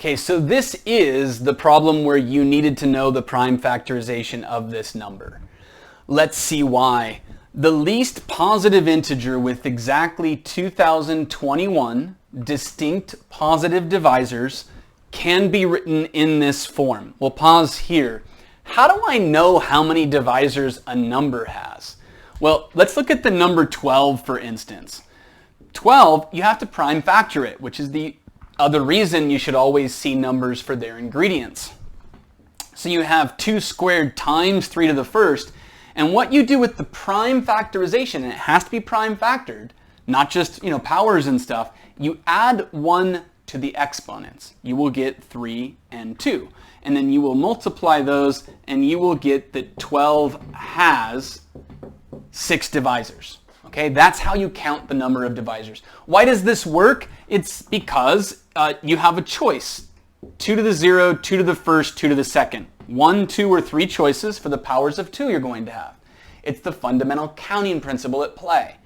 Okay, so this is the problem where you needed to know the prime factorization of this number. Let's see why. The least positive integer with exactly 2021 distinct positive divisors can be written in this form. We'll pause here. How do I know how many divisors a number has? Well, let's look at the number 12, for instance. 12, you have to prime factor it, which is the other reason you should always see numbers for their ingredients. So you have 2 squared times 3 to the first, and what you do with the prime factorization, and it has to be prime factored, not just, powers and stuff, you add 1 to the exponents. You will get 3 and 2. And then you will multiply those, and you will get that 12 has 6 divisors. Okay, that's how you count the number of divisors. Why does this work? It's because you have a choice. 2 to the 0, 2 to the first, 2 to the second. 1, 2, or 3 choices for the powers of 2 you're going to have. It's the fundamental counting principle at play.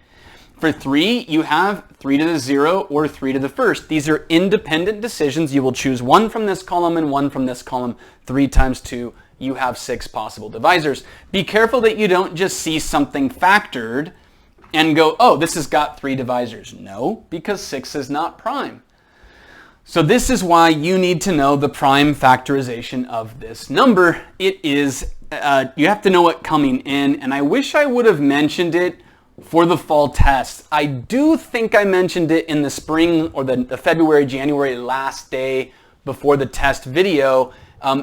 For 3, you have 3 to the 0 or 3 to the first. These are independent decisions. You will choose 1 from this column and 1 from this column. 3 times 2, you have 6 possible divisors. Be careful that you don't just see something factored and go, oh, this has got 3 divisors. No, because 6 is not prime. So this is why you need to know the prime factorization of this number. It is, you have to know it coming in, and I wish I would have mentioned it for the fall test. I do think I mentioned it in the spring or the February, January last day before the test video,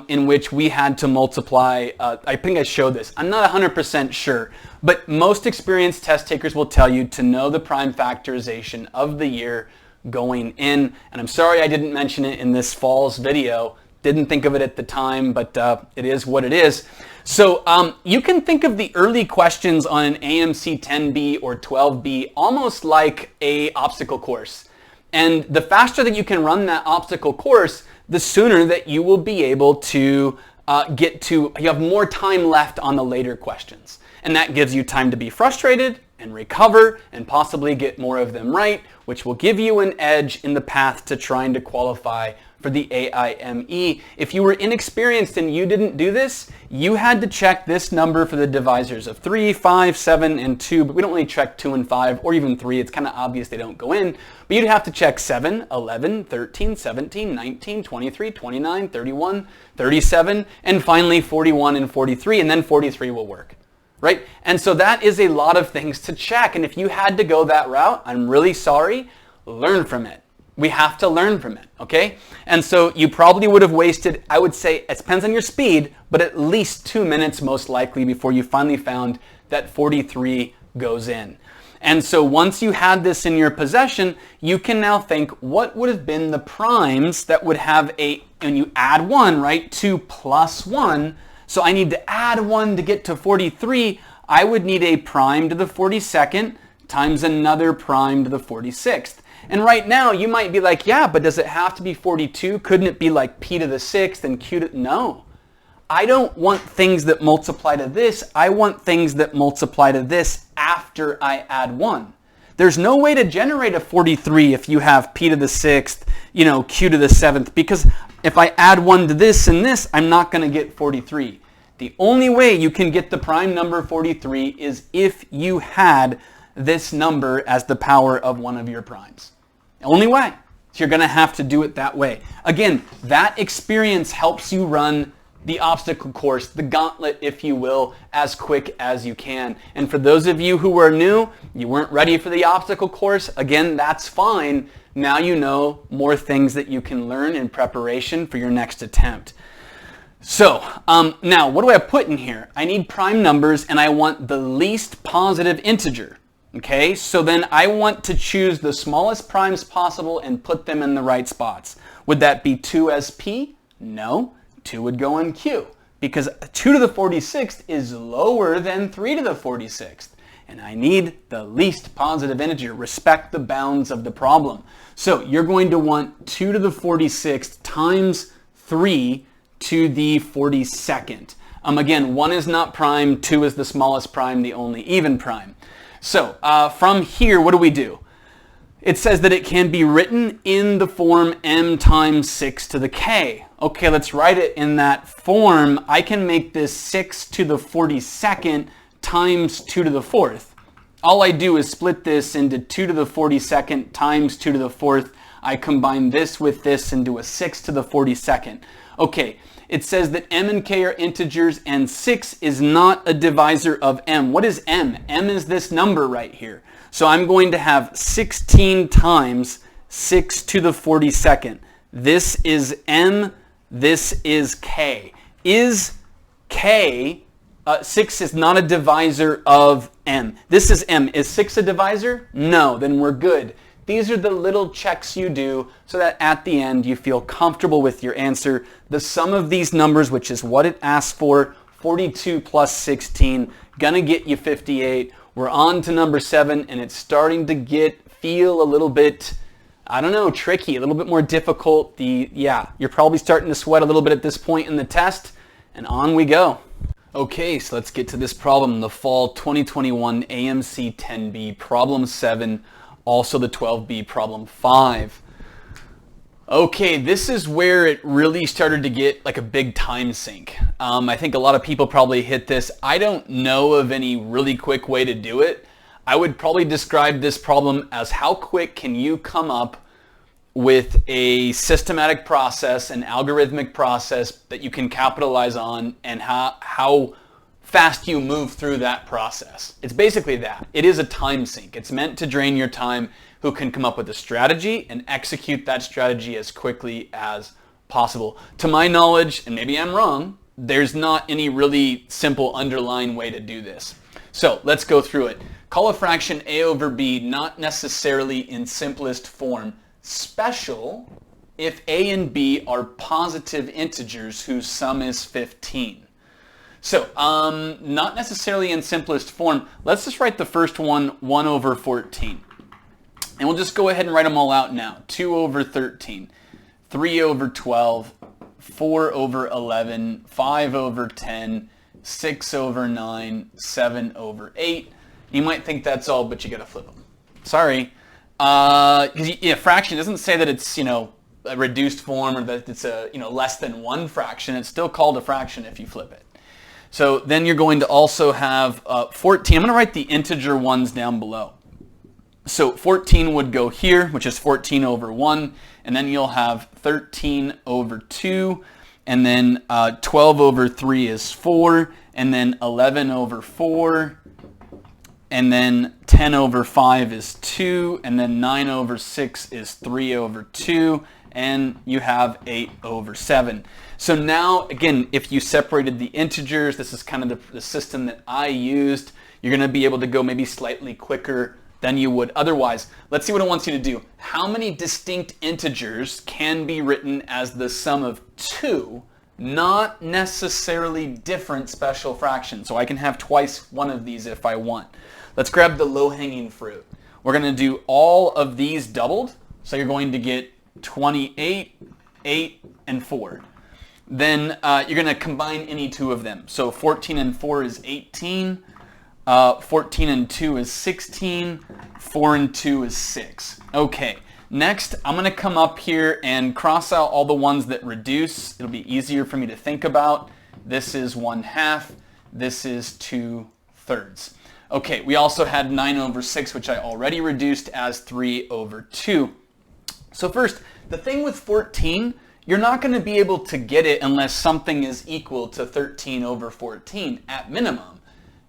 in which we had to multiply, I think I showed this. I'm not 100% sure, but most experienced test takers will tell you to know the prime factorization of the year going in. And I'm sorry I didn't mention it in this fall's video. Didn't think of it at the time, but it is what it is. So you can think of the early questions on an AMC 10B or 12B almost like a obstacle course. And the faster that you can run that obstacle course, the sooner that you will be able to you have more time left on the later questions. And that gives you time to be frustrated and recover and possibly get more of them right, which will give you an edge in the path to trying to qualify for the AIME. If you were inexperienced and you didn't do this, you had to check this number for the divisors of 3, 5, 7, and 2, but we don't really check 2 and 5 or even 3. It's kind of obvious they don't go in, but you'd have to check 7, 11, 13, 17, 19, 23, 29, 31, 37, and finally 41 and 43, and then 43 will work. Right? And so that is a lot of things to check. And if you had to go that route, I'm really sorry, learn from it. We have to learn from it, okay? And so you probably would have wasted, I would say, it depends on your speed, but at least 2 minutes most likely before you finally found that 43 goes in. And so once you had this in your possession, you can now think, what would have been the primes that would have when you add 1, right? 2 plus 1. So I need to add 1 to get to 43. I would need a prime to the 42nd times another prime to the 46th. And right now you might be like, yeah, but does it have to be 42? Couldn't it be like p to the 6th and q to... No. I don't want things that multiply to this. I want things that multiply to this after I add 1. There's no way to generate a 43 if you have p to the 6th, q to the 7th, because if I add 1 to this and this, I'm not going to get 43. The only way you can get the prime number 43 is if you had this number as the power of one of your primes. The only way. So you're going to have to do it that way. Again, that experience helps you run the obstacle course, the gauntlet, if you will, as quick as you can. And for those of you who are new, you weren't ready for the obstacle course, again, that's fine. Now you know more things that you can learn in preparation for your next attempt. So now what do I put in here? I need prime numbers and I want the least positive integer. Okay, so then I want to choose the smallest primes possible and put them in the right spots. Would that be 2 as p? No, 2 would go in q because 2 to the 46th is lower than 3 to the 46th. And I need the least positive integer. Respect the bounds of the problem. So you're going to want 2 to the 46th times 3 to the 42nd. Again, 1 is not prime, 2 is the smallest prime, the only even prime. So from here, what do? It says that it can be written in the form m times 6 to the k. Okay, let's write it in that form. I can make this 6 to the 42nd times 2 to the 4th. All I do is split this into 2 to the 42nd times 2 to the 4th. I combine this with this and do a 6 to the 42nd. Okay, it says that m and k are integers and 6 is not a divisor of m. What is m? M is this number right here. So I'm going to have 16 times 6 to the 42nd. This is m, this is k. Is k, 6 is not a divisor of m. This is m. Is 6 a divisor? No, then we're good. These are the little checks you do so that at the end you feel comfortable with your answer. The sum of these numbers, which is what it asks for, 42 plus 16, gonna get you 58. We're on to number 7, and it's starting to feel a little bit, I don't know, tricky, a little bit more difficult. You're probably starting to sweat a little bit at this point in the test, and on we go. Okay, so let's get to this problem, the Fall 2021 AMC 10B, problem 7, also the 12B, problem 5. Okay, this is where it really started to get like a big time sink. I think a lot of people probably hit this. I don't know of any really quick way to do it. I would probably describe this problem as how quick can you come up with a systematic process, an algorithmic process that you can capitalize on, and how fast you move through that process. It's basically that. It is a time sink. It's meant to drain your time. Who can come up with a strategy and execute that strategy as quickly as possible. To my knowledge, and maybe I'm wrong, there's not any really simple underlying way to do this. So let's go through it. Call a fraction a over b not necessarily in simplest form special if a and b are positive integers whose sum is 15. So, not necessarily in simplest form. Let's just write the first one, 1 over 14. And we'll just go ahead and write them all out now. 2 over 13, 3 over 12, 4 over 11, 5 over 10, 6 over 9, 7 over 8. You might think that's all, but you gotta flip them. Sorry. Fraction doesn't say that it's, a reduced form or that it's a, less than one fraction. It's still called a fraction if you flip it. So then you're going to also have 14. I'm going to write the integer ones down below. So 14 would go here, which is 14 over 1, and then you'll have 13 over 2, and then 12 over 3 is 4, and then 11 over 4, and then 10 over 5 is 2, and then 9 over 6 is 3 over 2, and you have 8 over 7. So now, again, if you separated the integers, this is kind of the system that I used, you're going to be able to go maybe slightly quicker than you would otherwise. Let's see what it wants you to do. How many distinct integers can be written as the sum of 2, not necessarily different special fractions? So I can have twice one of these if I want. Let's grab the low-hanging fruit. We're going to do all of these doubled. So you're going to get 28, 8, and 4. Then you're going to combine any two of them. So 14 and 4 is 18. 14 and 2 is 16, 4 and 2 is 6. Okay, next I'm going to come up here and cross out all the ones that reduce. It'll be easier for me to think about. This is 1/2, this is 2/3. Okay, we also had 9 over 6, which I already reduced as 3 over 2. So first, the thing with 14, you're not going to be able to get it unless something is equal to 13 over 14 at minimum.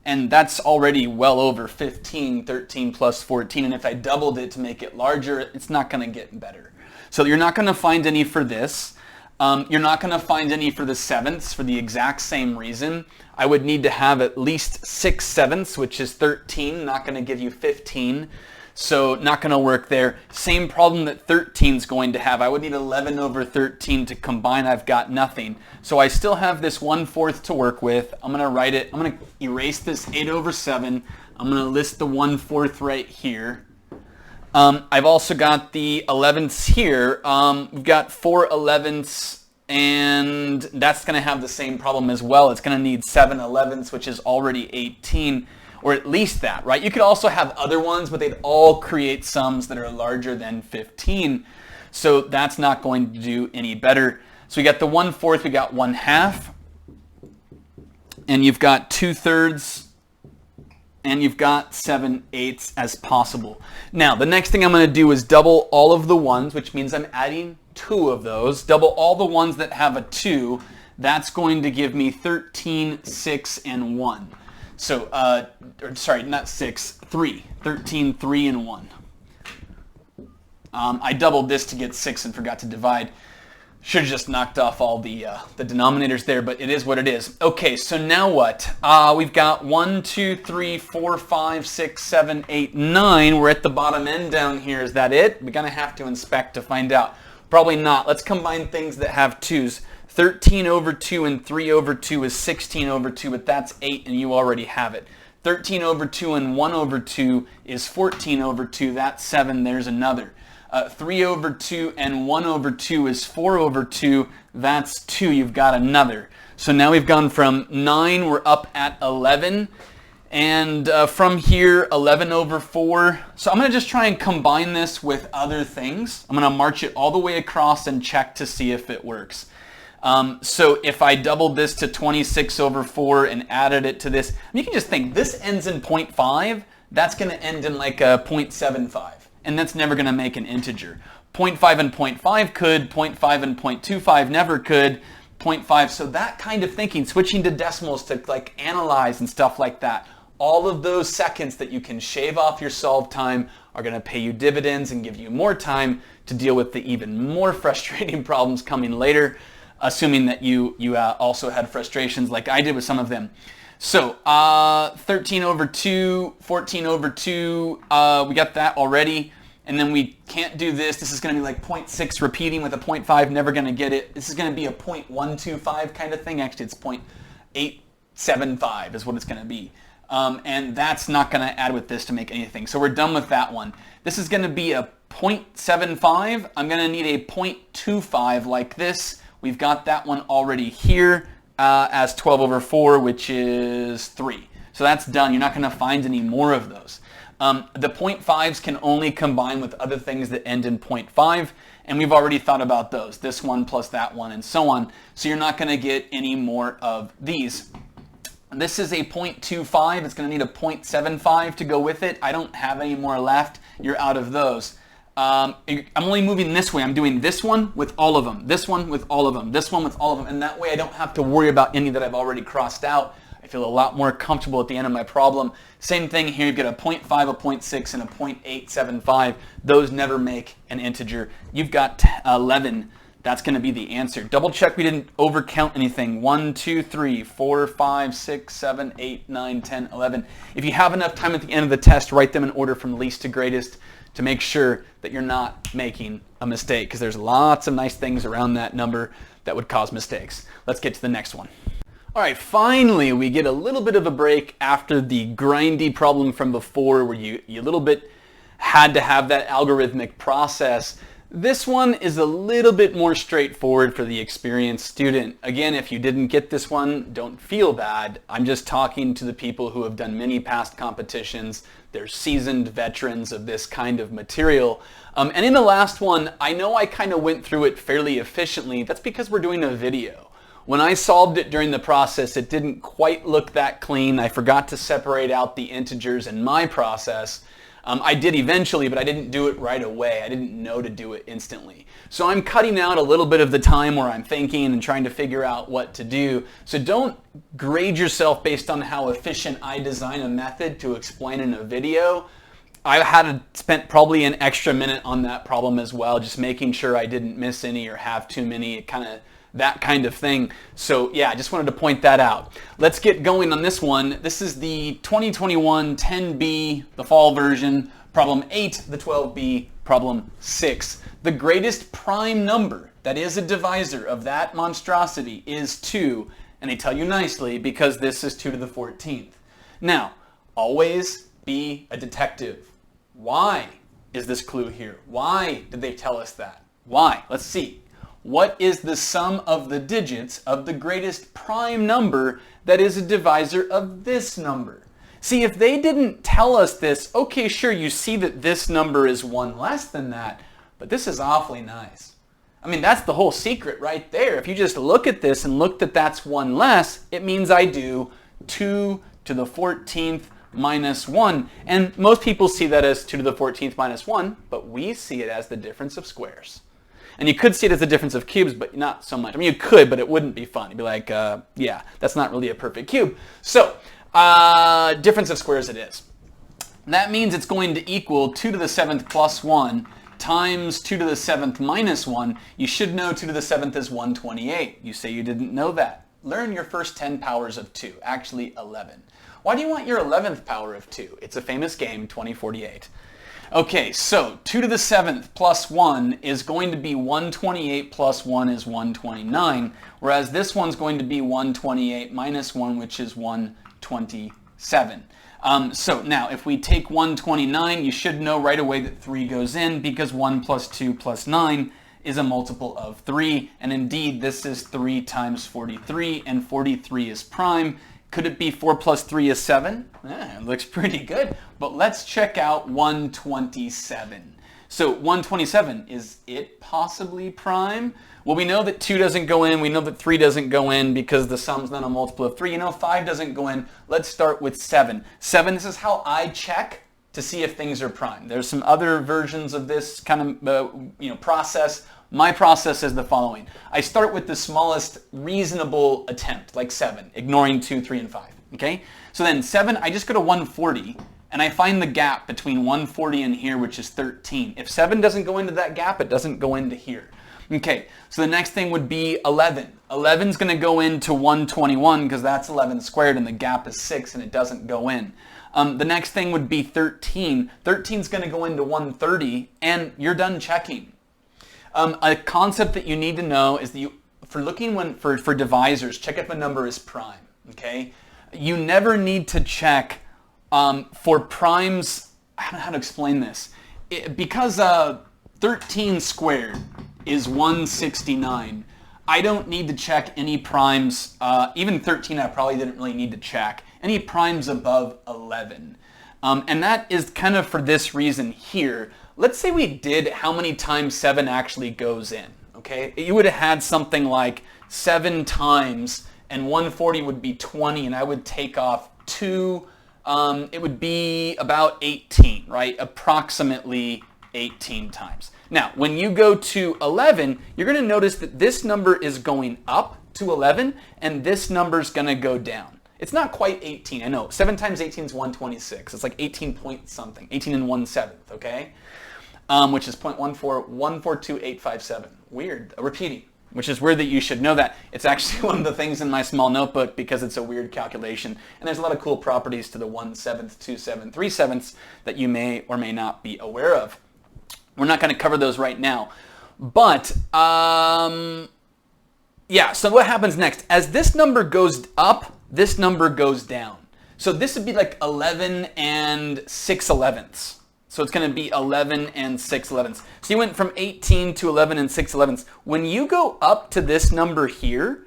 And that's already well over 15, 13 plus 14. And if I doubled it to make it larger, it's not going to get better. So you're not going to find any for this. You're not going to find any for the sevenths for the exact same reason. I would need to have at least 6 sevenths, which is 13, not going to give you 15. So not going to work there. Same problem that 13 is going to have. I would need 11 over 13 to combine. I've got nothing. So I still have this 1/4 to work with. I'm going to write it. I'm going to erase this 8 over 7. I'm going to list the 1/4 right here. I've also got the 11ths here. We've got 4 11ths, and that's going to have the same problem as well. It's going to need 7 11ths, which is already 18. or at least that, right? You could also have other ones, but they'd all create sums that are larger than 15. So that's not going to do any better. So we got the 1/4, we got 1/2, and you've got 2/3, and you've got 7/8 as possible. Now, the next thing I'm going to do is double all of the ones, which means I'm adding 2 of those. Double all the ones that have a 2. That's going to give me 13, 6, and 1. So, sorry, not 6, 3. 13, 3, and 1. I doubled this to get 6 and forgot to divide. Should have just knocked off all the denominators there, but it is what it is. Okay, so now what? We've got 1, 2, 3, 4, 5, 6, 7, 8, 9. We're at the bottom end down here. Is that it? We're going to have to inspect to find out. Probably not. Let's combine things that have 2's. 13 over 2 and 3 over 2 is 16 over 2, but that's 8 and you already have it. 13 over 2 and 1 over 2 is 14 over 2. That's 7. There's another. 3 over 2 and 1 over 2 is 4 over 2. That's 2. You've got another. So now we've gone from 9, we're up at 11. And from here, 11 over 4. So I'm going to just try and combine this with other things. I'm going to march it all the way across and check to see if it works. So if I doubled this to 26 over 4 and added it to this, you can just think this ends in 0.5. That's going to end in like a 0.75. And that's never going to make an integer. 0.5 and 0.5 could, 0.5 and 0.25 never could, 0.5. So that kind of thinking, switching to decimals to like analyze and stuff like that, all of those seconds that you can shave off your solve time are going to pay you dividends and give you more time to deal with the even more frustrating problems coming later, assuming that you also had frustrations like I did with some of them. So 13 over 2, 14 over 2, we got that already. And then we can't do this. This is going to be like 0.6 repeating with a 0.5, never going to get it. This is going to be a 0.125 kind of thing. Actually, it's 0.875 is what it's going to be. And that's not going to add with this to make anything. So we're done with that one. This is going to be a 0.75. I'm going to need a 0.25 like this. We've got that one already here as 12 over 4, which is 3. So that's done. You're not going to find any more of those. The 0.5s can only combine with other things that end in 0.5, and we've already thought about those. This one plus that one and so on. So you're not going to get any more of these. This is a 0.25. It's going to need a 0.75 to go with it. I don't have any more left. You're out of those. I'm only moving this way. I'm doing this one with all of them, this one with all of them, this one with all of them, and that way I don't have to worry about any that I've already crossed out. I feel a lot more comfortable at the end of my problem. Same thing here. You've got a 0.5, a 0.6, and a 0.875. Those never make an integer. You've got 11. That's going to be the answer. Double check we didn't overcount anything. 1, 2, 3, 4, 5, 6, 7, 8, 9, 10, 11. If you have enough time at the end of the test, write them in order from least to greatest to make sure that you're not making a mistake, because there's lots of nice things around that number that would cause mistakes. Let's get to the next one. All right, finally we get a little bit of a break after the grindy problem from before where you a little bit had to have that algorithmic process. This one is a little bit more straightforward for the experienced student. Again, if you didn't get this one, don't feel bad. I'm just talking to the people who have done many past competitions. They're seasoned veterans of this kind of material. And in the last one, I know I kind of went through it fairly efficiently. That's because we're doing a video. When I solved it during the process, it didn't quite look that clean. I forgot to separate out the integers in my process. I did eventually, but I didn't do it right away. I didn't know to do it instantly. So I'm cutting out a little bit of the time where I'm thinking and trying to figure out what to do. So don't grade yourself based on how efficient I design a method to explain in a video. I had spent probably an extra minute on that problem as well, just making sure I didn't miss any or have too many, that kind of thing. So yeah, I just wanted to point that out. Let's get going on this one. This is the 2021 10B, the fall version, problem 8, the 12B, problem 6. The greatest prime number that is a divisor of that monstrosity is 2, and they tell you nicely because this is 2 to the 14th. Now, always be a detective. Why is this clue here? Why did they tell us that? Why? Let's see. What is the sum of the digits of the greatest prime number that is a divisor of this number? See, if they didn't tell us this, okay, sure, you see that this number is 1 less than that, but this is awfully nice. I mean, that's the whole secret right there. If you just look at this and look that that's 1 less, it means I do 2 to the 14th minus 1. And most people see that as 2 to the 14th minus 1, but we see it as the difference of squares. And you could see it as the difference of cubes, but not so much. I mean, you could, but it wouldn't be fun. You'd be like, yeah, that's not really a perfect cube. So, difference of squares it is. That means it's going to equal 2 to the 7th plus 1 times 2 to the 7th minus 1. You should know 2 to the 7th is 128. You say you didn't know that. Learn your first 10 powers of 2, actually 11. Why do you want your 11th power of 2? It's a famous game, 2048. Okay, so 2 to the 7th plus 1 is going to be 128 plus 1 is 129, whereas this one's going to be 128 minus 1, which is 127. So now, if we take 129, you should know right away that 3 goes in because 1 plus 2 plus 9 is a multiple of 3. And indeed, this is 3 times 43, and 43 is prime. Could it be 4 plus 3 is 7? It looks pretty good. But let's check out 127. So 127, is it possibly prime? Well, we know that 2 doesn't go in. We know that 3 doesn't go in because the sum's not a multiple of 3. You know, 5 doesn't go in. Let's start with 7. 7, this is how I check to see if things are prime. There's some other versions of this kind of process. My process is the following. I start with the smallest reasonable attempt, like 7, ignoring 2, 3, and 5. Okay? So then 7, I just go to 140, and I find the gap between 140 and here, which is 13. If 7 doesn't go into that gap, it doesn't go into here. Okay, so the next thing would be 11. 11's going to go into 121 because that's 11 squared and the gap is 6 and it doesn't go in. The next thing would be 13. 13's going to go into 130 and you're done checking. A concept that you need to know is that for divisors, check if a number is prime. Okay, you never need to check for primes. I don't know how to explain this. Because 13 squared is 169. I don't need to check any primes, even 13 I probably didn't really need to check, any primes above 11. And that is kind of for this reason here. Let's say we did how many times 7 actually goes in, okay? You would have had something like 7 times, and 140 would be 20, and I would take off 2. It would be about 18, right? Approximately 18 times. Now, when you go to 11, you're going to notice that this number is going up to 11, and this number is going to go down. It's not quite 18, I know. 7 times 18 is 126. It's like 18 point something, 18 and 1/7, okay? Which is 0.14142,857. Weird, repeating, which is weird that you should know that. It's actually one of the things in my small notebook because it's a weird calculation, and there's a lot of cool properties to the 1/7, 2/7, 3/7 that you may or may not be aware of. We're not going to cover those right now. But, yeah, so what happens next? As this number goes up, this number goes down. So this would be like 11 and 6/11. So it's going to be 11 and 6/11. So you went from 18 to 11 and 6/11. When you go up to this number here,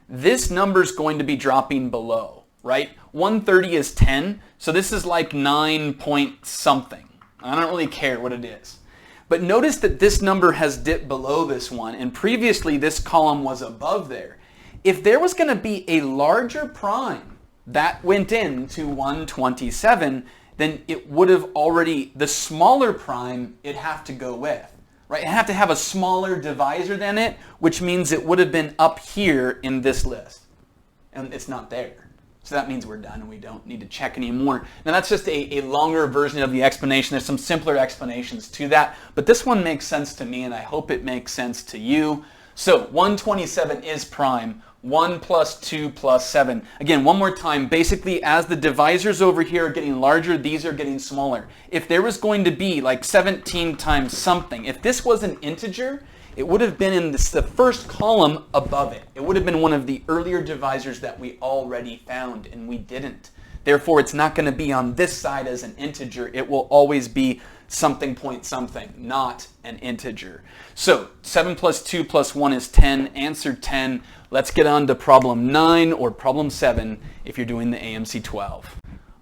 this number's going to be dropping below, right? 130 is 10, so this is like 9 point something. I don't really care what it is. But notice that this number has dipped below this one, and previously this column was above there. If there was going to be a larger prime that went into 127, then it would have already, the smaller prime it'd have to go with, right? It'd have to have a smaller divisor than it, which means it would have been up here in this list. And it's not there. So that means we're done and we don't need to check anymore. Now that's just a longer version of the explanation. There's some simpler explanations to that, but this one makes sense to me and I hope it makes sense to you. So 127 is prime. 1 plus 2 plus 7. Again, one more time, basically as the divisors over here are getting larger, these are getting smaller. If there was going to be like 17 times something, if this was an integer, it would have been in the first column above it. It would have been one of the earlier divisors that we already found, and we didn't. Therefore, it's not going to be on this side as an integer. It will always be something point something, not an integer. So 7 plus 2 plus 1 is 10. Answer 10. Let's get on to problem 9 or problem 7 if you're doing the AMC 12.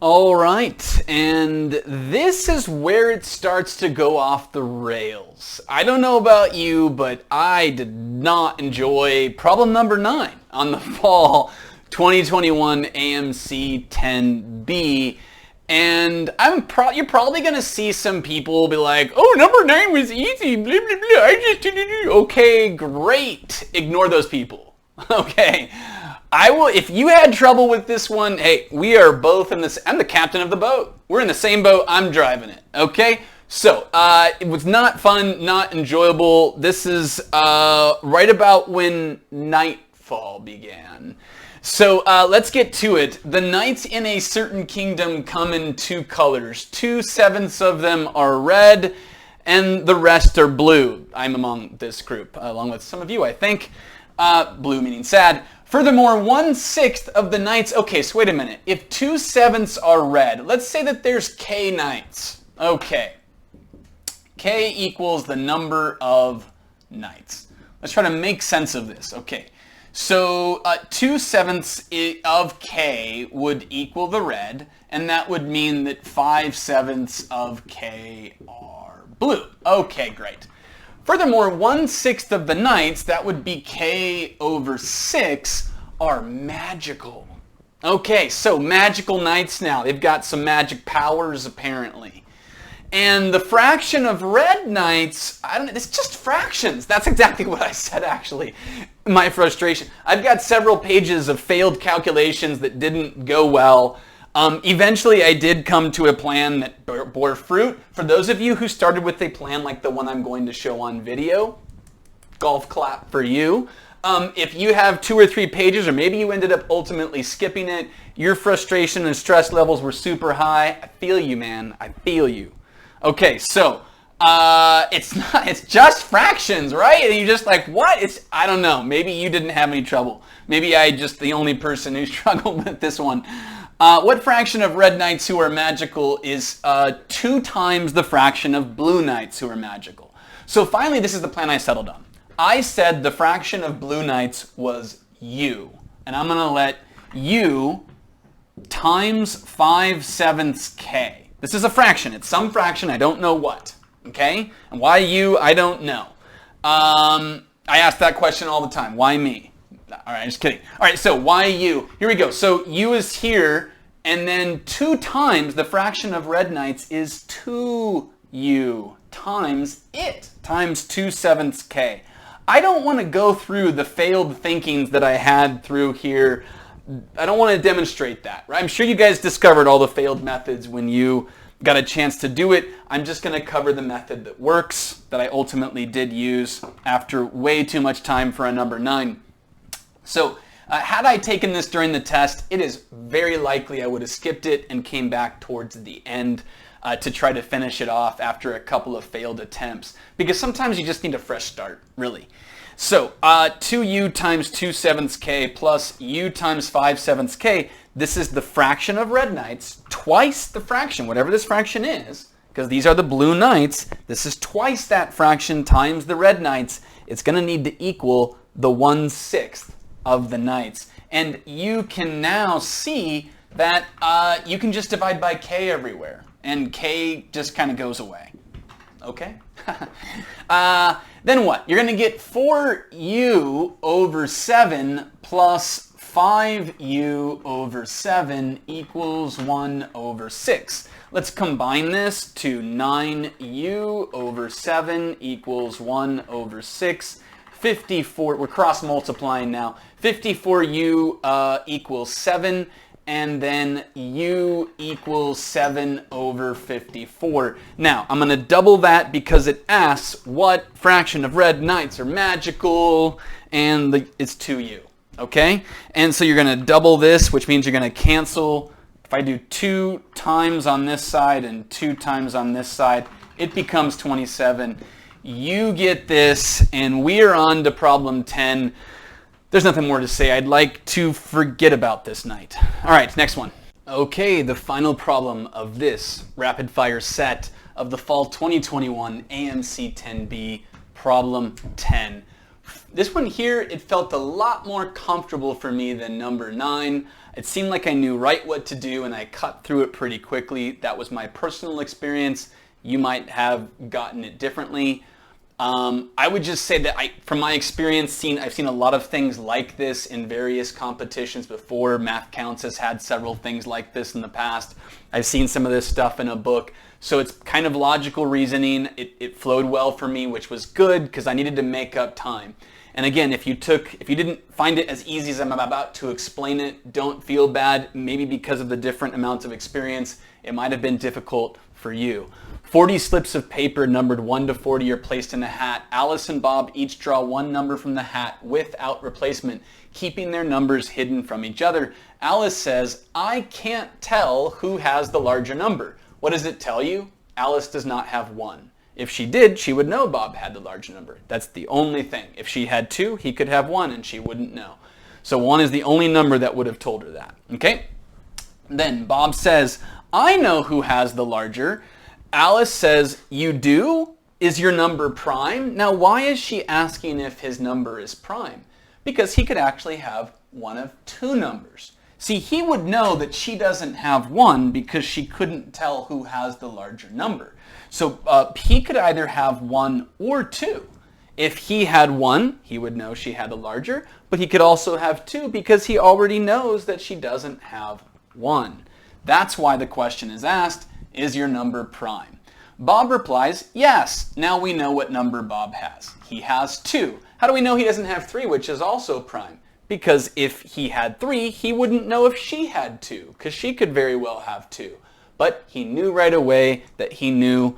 All right, and this is where it starts to go off the rails. I don't know about you, but I did not enjoy problem number 9 on the fall 2021 AMC 10B. And you're probably going to see some people be like, oh, number 9 was easy, blah, blah, blah. Okay, great. Ignore those people. Okay. I will, if you had trouble with this one, hey, we are both in this, I'm the captain of the boat. We're in the same boat, I'm driving it, okay? So, it was not fun, not enjoyable. This is right about when nightfall began. So, let's get to it. The knights in a certain kingdom come in 2 colors. 2/7 of them are red, and the rest are blue. I'm among this group, along with some of you, I think. Blue meaning sad. Furthermore, 1/6 of the knights, okay, so wait a minute. If 2/7 are red, let's say that there's K knights. Okay. K equals the number of knights. Let's try to make sense of this. Okay. So 2/7 of K would equal the red, and that would mean that 5/7 of K are blue. Okay, great. Furthermore, 1/6 of the knights, that would be K over 6, are magical. Okay, so magical knights now. They've got some magic powers, apparently. And the fraction of red knights, I don't know, it's just fractions. That's exactly what I said, actually. My frustration. I've got several pages of failed calculations that didn't go well. Eventually, I did come to a plan that bore fruit. For those of you who started with a plan like the one I'm going to show on video, golf clap for you. If you have 2 or 3 pages, or maybe you ended up ultimately skipping it, your frustration and stress levels were super high. I feel you, man. I feel you. Okay, so it's just fractions, right? And you're just like, what? I don't know. Maybe you didn't have any trouble. Maybe I'm just the only person who struggled with this one. What fraction of red knights who are magical is 2 times the fraction of blue knights who are magical? So finally, this is the plan I settled on. I said the fraction of blue knights was U. And I'm going to let U times 5/7 K. This is a fraction. It's some fraction. I don't know what. Okay? And why U, I don't know. I ask that question all the time. Why me? All right, just kidding. All right, so why U? Here we go. So U is here, and then 2 times the fraction of red knights is 2U times it, times 2/7 K. I don't want to go through the failed thinkings that I had through here. I don't want to demonstrate that, right? I'm sure you guys discovered all the failed methods when you got a chance to do it. I'm just going to cover the method that works, that I ultimately did use after way too much time for a number 9. So had I taken this during the test, it is very likely I would have skipped it and came back towards the end to try to finish it off after a couple of failed attempts. Because sometimes you just need a fresh start, really. So 2U times 2/7 K plus U times 5/7 K, this is the fraction of red knights, twice the fraction, whatever this fraction is, because these are the blue knights. This is twice that fraction times the red knights. It's going to need to equal the 1/6 of the knights. And you can now see that you can just divide by K everywhere, and K just kind of goes away. Okay? Then what? You're going to get 4U over 7 plus 5U over 7 equals 1 over 6. Let's combine this to 9U over 7 equals 1 over 6. 54, we're cross multiplying now. 54U equals 7, and then U equals 7 over 54. Now, I'm going to double that because it asks what fraction of red knights are magical, and it's 2U. Okay? And so you're going to double this, which means you're going to cancel. If I do 2 times on this side and 2 times on this side, it becomes 27. You get this, and we are on to problem 10. There's nothing more to say. I'd like to forget about this night. All right, next one. Okay, the final problem of this rapid fire set of the fall 2021 AMC 10B, problem 10. This one here, it felt a lot more comfortable for me than number 9. It seemed like I knew right what to do and I cut through it pretty quickly. That was my personal experience. You might have gotten it differently. I would just say that from my experience, I've seen a lot of things like this in various competitions before. Math Counts has had several things like this in the past. I've seen some of this stuff in a book. So it's kind of logical reasoning. It flowed well for me, which was good because I needed to make up time. And again, if you didn't find it as easy as I'm about to explain it, don't feel bad. Maybe because of the different amounts of experience, it might have been difficult for you. 40 slips of paper numbered 1 to 40 are placed in a hat. Alice and Bob each draw one number from the hat without replacement, keeping their numbers hidden from each other. Alice says, "I can't tell who has the larger number." What does it tell you? Alice does not have 1. If she did, she would know Bob had the larger number. That's the only thing. If she had 2, he could have 1 and she wouldn't know. So 1 is the only number that would have told her that. Okay? Then Bob says, "I know who has the larger." Alice says, "You do? Is your number prime?" Now, why is she asking if his number is prime? Because he could actually have one of 2 numbers. See, he would know that she doesn't have 1 because she couldn't tell who has the larger number. So he could either have 1 or 2. If he had 1, he would know she had the larger, but he could also have 2 because he already knows that she doesn't have 1. That's why the question is asked, is your number prime? Bob replies, yes. Now we know what number Bob has. He has 2. How do we know he doesn't have 3, which is also prime? Because if he had 3, he wouldn't know if she had 2, because she could very well have 2. But he knew right away that he knew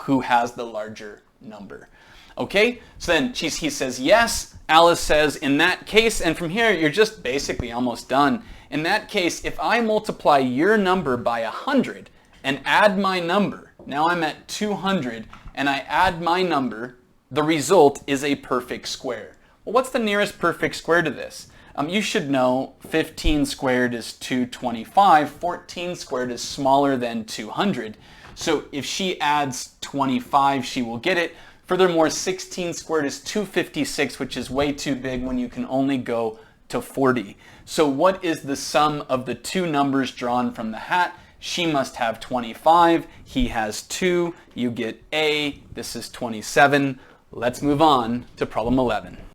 who has the larger number. Okay, so then he says yes. Alice says, in that case, and from here you're just basically almost done. In that case, if I multiply your number by 100 and add my number, now I'm at 200, and I add my number, the result is a perfect square. Well, what's the nearest perfect square to this? You should know 15 squared is 225. 14 squared is smaller than 200. So if she adds 25, she will get it. Furthermore, 16 squared is 256, which is way too big when you can only go to 40. So what is the sum of the 2 numbers drawn from the hat? She must have 25. He has 2. You get A. This is 27. Let's move on to problem 11.